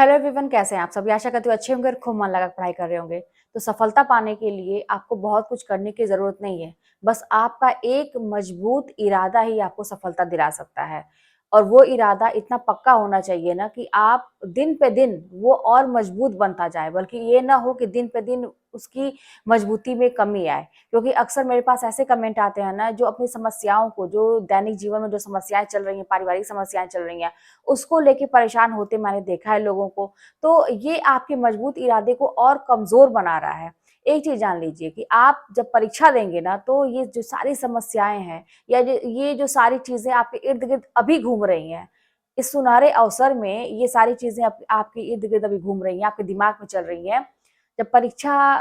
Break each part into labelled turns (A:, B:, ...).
A: Hello everyone, कैसे हैं आप सभी। आशा करती हूँ अच्छे होंगे और खूब मन लगा पढ़ाई कर रहे होंगे। तो सफलता पाने के लिए आपको बहुत कुछ करने की जरूरत नहीं है। बस आपका एक मजबूत इरादा ही आपको सफलता दिला सकता है। और वो इरादा इतना पक्का होना चाहिए ना कि आप दिन पे दिन वो और मजबूत बनता जाए, बल्कि ये ना हो कि दिन पे दिन उसकी मजबूती में कमी आए। क्योंकि अक्सर मेरे पास ऐसे कमेंट आते हैं ना, जो अपनी समस्याओं को, जो दैनिक जीवन में जो समस्याएं चल रही हैं, पारिवारिक समस्याएं चल रही हैं, उसको लेके परेशान होते मैंने देखा है लोगों को। तो ये आपके मजबूत इरादे को और कमजोर बना रहा है। एक चीज जान लीजिए कि आप जब परीक्षा देंगे ना, तो ये जो सारी समस्याएं हैं या ये जो सारी चीजें आपके इर्द गिर्द अभी घूम रही हैं, इस सुनहरे अवसर में ये सारी चीजें आपके इर्द गिर्द अभी घूम रही हैं, आपके दिमाग में चल रही हैं। जब परीक्षा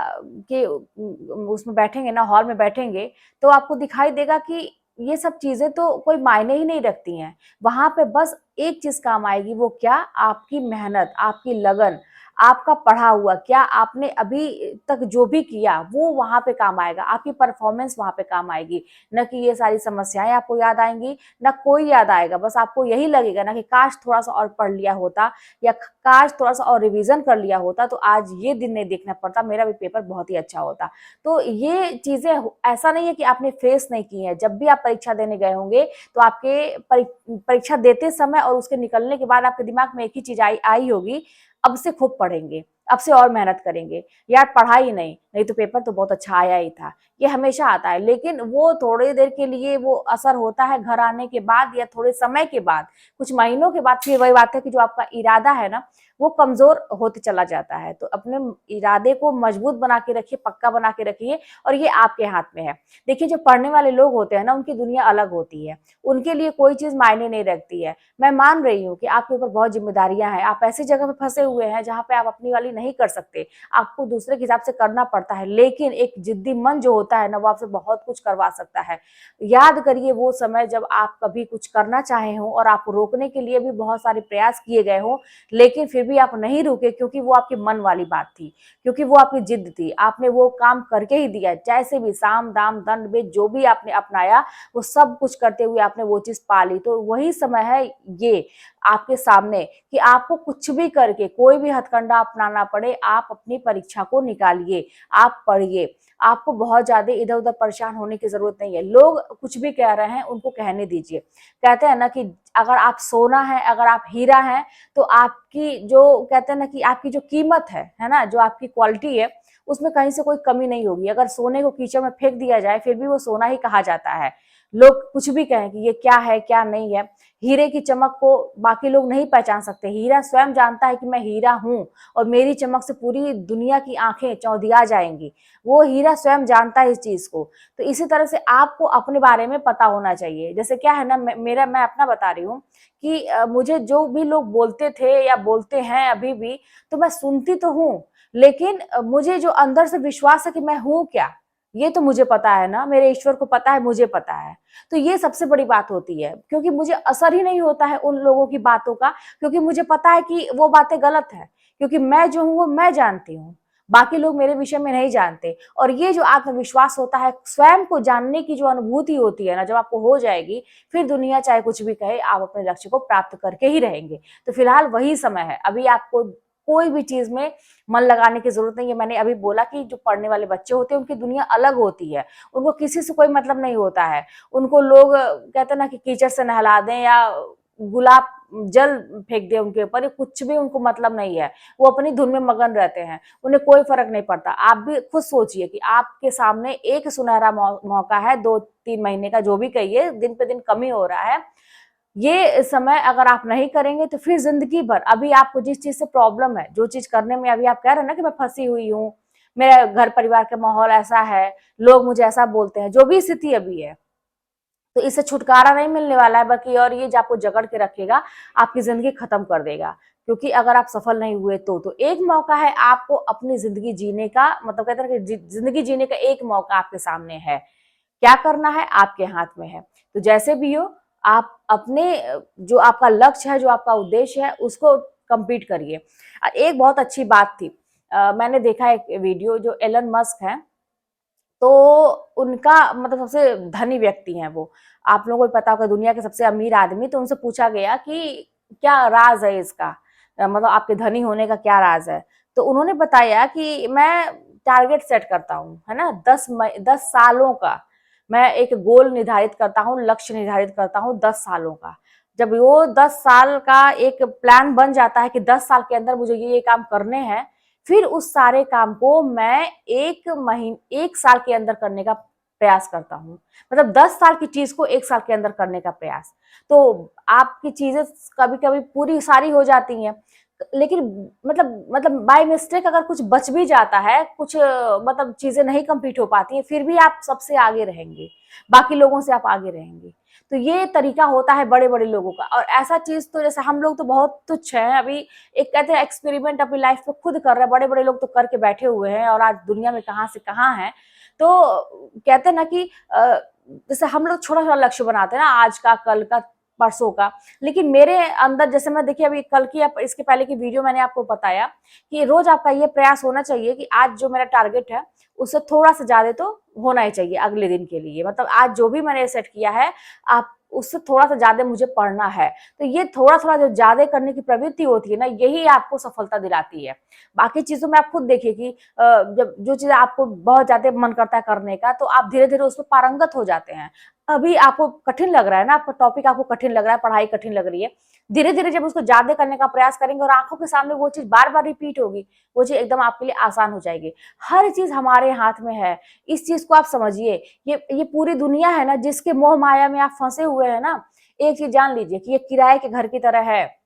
A: के उसमें बैठेंगे ना, हॉल में बैठेंगे, तो आपको दिखाई देगा कि ये सब चीजें तो कोई मायने ही नहीं रखती हैं। वहां पे बस एक चीज काम आएगी, वो क्या? आपकी मेहनत, आपकी लगन, आपका पढ़ा हुआ, क्या आपने अभी तक जो भी किया वो वहां पे काम आएगा। आपकी परफॉर्मेंस वहां पे काम आएगी। न कि ये सारी समस्याएं आपको याद आएंगी, न कोई याद आएगा। बस आपको यही लगेगा ना कि काश थोड़ा सा और पढ़ लिया होता, या काश थोड़ा सा और रिवीजन कर लिया होता, तो आज ये दिन नहीं देखना पड़ता, मेरा भी पेपर बहुत ही अच्छा होता। तो ये चीजें ऐसा नहीं है कि आपने फेस नहीं की है। जब भी आप परीक्षा देने गए होंगे, तो आपके परीक्षा देते समय और उसके निकलने के बाद आपके दिमाग में एक ही चीज आई आई होगी, अब से खूब पढ़ेंगे, अब से और मेहनत करेंगे। यार पढ़ा ही नहीं तो पेपर तो बहुत अच्छा आया ही था। ये हमेशा आता है, लेकिन वो थोड़ी देर के लिए वो असर होता है घर आने के बाद, या थोड़े समय के बाद, कुछ महीनों के बाद फिर वही बात है कि जो आपका इरादा है ना, वो कमजोर होते चला जाता है। तो अपने इरादे को मजबूत बना के रखिए, पक्का बना के रखिए, और ये आपके हाथ में है। देखिए, जो पढ़ने वाले लोग होते हैं ना, उनकी दुनिया अलग होती है। उनके लिए कोई चीज मायने नहीं रखती है। मैं मान रही हूँ कि आपके ऊपर बहुत जिम्मेदारियां हैं, आप ऐसी जगह पे फंसे हुए हैं जहां पे आप अपनी वाली नहीं कर सकते, आपको दूसरे के हिसाब से करना पड़ता है। लेकिन एक जिद्दी मन जो होता है ना, वो आपसे बहुत कुछ करवा सकता है। याद करिए वो समय जब आप कभी कुछ करना चाहे हो और आपको रोकने के लिए भी बहुत सारे प्रयास किए गए हो, लेकिन फिर भी आप नहीं रुके, क्योंकि वो आपके मन वाली बात थी, क्योंकि वो आपकी जिद थी। आपने वो काम करके ही दिया, जैसे भी साम दाम दंड भेद जो भी आपने अपनाया, वो सब कुछ करते हुए आपने वो चीज पा ली। तो वही समय है ये आपके सामने कि आपको कुछ भी करके, कोई भी हथकंडा अपनाना पड़े, आप अपनी परीक्षा को निकालिए, आप पढ़िए। आपको बहुत ज्यादा इधर उधर परेशान होने की जरूरत नहीं है। लोग कुछ भी कह रहे हैं, उनको कहने दीजिए। कहते हैं ना कि अगर आप सोना है, अगर आप हीरा है, तो आपकी जो कहते हैं ना कि आपकी जो कीमत है ना, जो आपकी क्वालिटी है, उसमें कहीं से कोई कमी नहीं होगी। अगर सोने को कीचड़ में फेंक दिया जाए, फिर भी वो सोना ही कहा जाता है। लोग कुछ भी कहें कि ये क्या है क्या नहीं है, हीरे की चमक को बाकी लोग नहीं पहचान सकते। हीरा स्वयं जानता है कि मैं हीरा हूं, और मेरी चमक से पूरी दुनिया की आंखें चौंधिया जाएंगी। वो हीरा स्वयं जानता है इस चीज को। तो इसी तरह से आपको अपने बारे में पता होना चाहिए। जैसे क्या है ना, मैं अपना बता रही हूँ कि मुझे जो भी लोग बोलते थे या बोलते हैं अभी भी, तो मैं सुनती तो हूँ, लेकिन मुझे जो अंदर से विश्वास है कि मैं हूँ क्या, ये तो मुझे पता है ना, मेरे ईश्वर को पता है, मुझे पता है। तो ये सबसे बड़ी बात होती है, क्योंकि मुझे असर ही नहीं होता है उन लोगों की बातों का, क्योंकि मुझे पता है कि वो बातें गलत है। क्योंकि मैं जो हूँ वो मैं जानती हूँ, बाकी लोग मेरे विषय में नहीं जानते। और ये जो आत्मविश्वास होता है, स्वयं को जानने की जो अनुभूति होती है ना, जब आपको हो जाएगी, फिर दुनिया चाहे कुछ भी कहे, आप अपने लक्ष्य को प्राप्त करके ही रहेंगे। तो फिलहाल वही समय है, अभी आपको कोई भी चीज में मन लगाने की जरूरत नहीं है। मैंने अभी बोला कि जो पढ़ने वाले बच्चे होते हैं, उनकी दुनिया अलग होती है। उनको किसी से कोई मतलब नहीं होता है। उनको लोग कहते हैं ना कि कीचड़ से नहला दें या गुलाब जल फेंक दे उनके ऊपर, कुछ भी उनको मतलब नहीं है। वो अपनी धुन में मगन रहते हैं, उन्हें कोई फर्क नहीं पड़ता। आप भी खुद सोचिए कि आपके सामने एक सुनहरा मौका है, 2-3 महीने का, जो भी कहिए, दिन पे दिन कमी हो रहा है। ये समय अगर आप नहीं करेंगे, तो फिर जिंदगी भर, अभी आपको जिस चीज से प्रॉब्लम है, जो चीज करने में अभी आप कह रहे हैं ना कि मैं फंसी हुई हूँ, मेरा घर परिवार का माहौल ऐसा है, लोग मुझे ऐसा बोलते हैं, जो भी स्थिति अभी है, तो इससे छुटकारा नहीं मिलने वाला है, बल्कि और ये जो आपको जकड़ के रखेगा, आपकी जिंदगी खत्म कर देगा। क्योंकि अगर आप सफल नहीं हुए, तो एक मौका है आपको अपनी जिंदगी जीने का, मतलब कहते हैं कि जिंदगी जीने का एक मौका आपके सामने है। क्या करना है आपके हाथ में है। तो जैसे भी हो, आप अपने जो आपका लक्ष्य है, जो आपका उद्देश्य है, उसको कंप्लीट करिए। एक बहुत अच्छी बात थी, मैंने देखा एक वीडियो, जो एलन मस्क है, तो उनका मतलब सबसे धनी व्यक्ति हैं वो, आप लोगों को पता होगा, दुनिया के सबसे अमीर आदमी। तो उनसे पूछा गया कि क्या राज है इसका, मतलब आपके धनी होने का क्या राज है? तो उन्होंने बताया कि मैं टारगेट सेट करता हूँ, है ना? 10 सालों का मैं एक गोल निर्धारित करता हूँ, लक्ष्य निर्धारित करता हूँ 10 सालों का। जब वो 10 साल का एक प्लान बन जाता है कि 10 साल के अंदर मुझे ये काम करने हैं, फिर उस सारे काम को मैं 1 साल के अंदर करने का प्रयास करता हूँ। मतलब 10 साल की चीज को 1 साल के अंदर करने का प्रयास। तो आपकी चीजें कभी-कभी पूरी सारी हो जाती हैं, लेकिन मतलब बाय मिस्टेक अगर कुछ बच भी जाता है, कुछ मतलब चीजें नहीं कंप्लीट हो पाती हैं, फिर भी आप सबसे आगे रहेंगे, बाकी लोगों से आप आगे रहेंगे। तो ये तरीका होता है बड़े-बड़े लोगों का। और ऐसा चीज तो जैसे हम लोग तो बहुत तुच्छ हैं, अभी एक कहते हैं एक्सपेरिमेंट अपनी लाइफ में खुद कर रहे हैं, बड़े-बड़े लोग तो करके बैठे हुए हैं और आज दुनिया में कहाँ से कहाँ हैं। तो कहते हैं ना कि जैसे हम लोग छोटा-छोटा लक्ष्य बनाते हैं ना, आज का, कल का, परसों का, लेकिन मेरे अंदर जैसे मैं देखिए अभी कल की इसके पहले की वीडियो मैंने आपको बताया कि रोज आपका ये प्रयास होना चाहिए कि आज जो मेरा टारगेट है उससे थोड़ा सा ज्यादा तो होना ही चाहिए अगले दिन के लिए। मतलब आज जो भी मैंने सेट किया है, आप उससे थोड़ा सा ज्यादा मुझे पढ़ना है। तो ये थोड़ा थोड़ा जो ज्यादा करने की प्रवृत्ति होती है ना, यही आपको सफलता दिलाती है। बाकी चीजों में आप खुद देखिए कि जब जो चीज आपको बहुत ज्यादा मन करता है करने का, तो आप धीरे धीरे उसमें पारंगत हो जाते हैं। अभी आपको कठिन लग रहा है ना, आपका टॉपिक आपको कठिन लग रहा है, पढ़ाई कठिन लग रही है, धीरे धीरे जब उसको ज्यादा करने का प्रयास करेंगे और आंखों के सामने वो चीज बार बार रिपीट होगी, वो चीज एकदम आपके लिए आसान हो जाएगी। हर चीज हमारे हाथ में है, इस चीज को आप समझिए। ये पूरी दुनिया है ना, जिसके मोह माया में आप फंसे हुए हैं ना, एक चीज जान लीजिए कि ये किराए के घर की तरह है।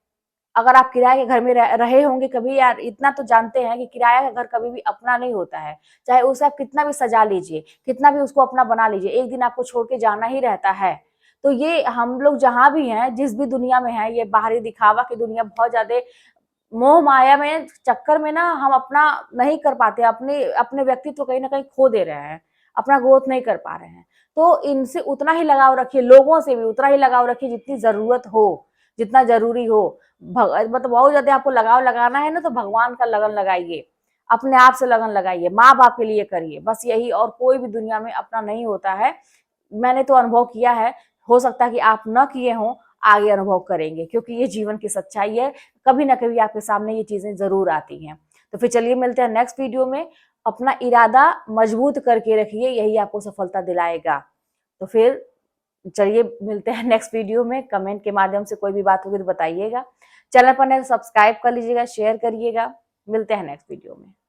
A: अगर आप किराए के घर में रहे होंगे कभी, यार इतना तो जानते हैं कि किराया का घर कभी भी अपना नहीं होता है। चाहे उसे आप कितना भी सजा लीजिए, कितना भी उसको अपना बना लीजिए, एक दिन आपको छोड़ के जाना ही रहता है। तो ये हम लोग जहां भी हैं, जिस भी दुनिया में है, ये बाहरी दिखावा की दुनिया बहुत ज्यादा मोह माया में चक्कर में ना हम अपना नहीं कर पाते, अपने अपने व्यक्तित्व कहीं ना कहीं खो दे रहे हैं, अपना ग्रोथ नहीं कर पा रहे हैं। तो इनसे उतना ही लगाव रखिए, लोगों से भी उतना ही लगाव रखिए जितनी जरूरत हो, जितना जरूरी हो। मतलब बहुत ज्यादा आपको लगाव लगाना है ना, तो भगवान का लगन लगाइए, अपने आप से लगन लगाइए, माँ बाप के लिए करिए, बस यही। और कोई भी दुनिया में अपना नहीं होता है, मैंने तो अनुभव किया है। हो सकता है कि आप न किए हों, आगे अनुभव करेंगे, क्योंकि ये जीवन की सच्चाई है। कभी ना कभी आपके सामने ये चीजें जरूर आती हैं। तो फिर चलिए मिलते हैं नेक्स्ट वीडियो में। अपना इरादा मजबूत करके रखिए, यही आपको सफलता दिलाएगा। तो फिर चलिए मिलते हैं नेक्स्ट वीडियो में। कमेंट के माध्यम से कोई भी बात होगी तो बताइएगा। चैनल पर नए सब्सक्राइब कर लीजिएगा, शेयर करिएगा। मिलते हैं नेक्स्ट वीडियो में।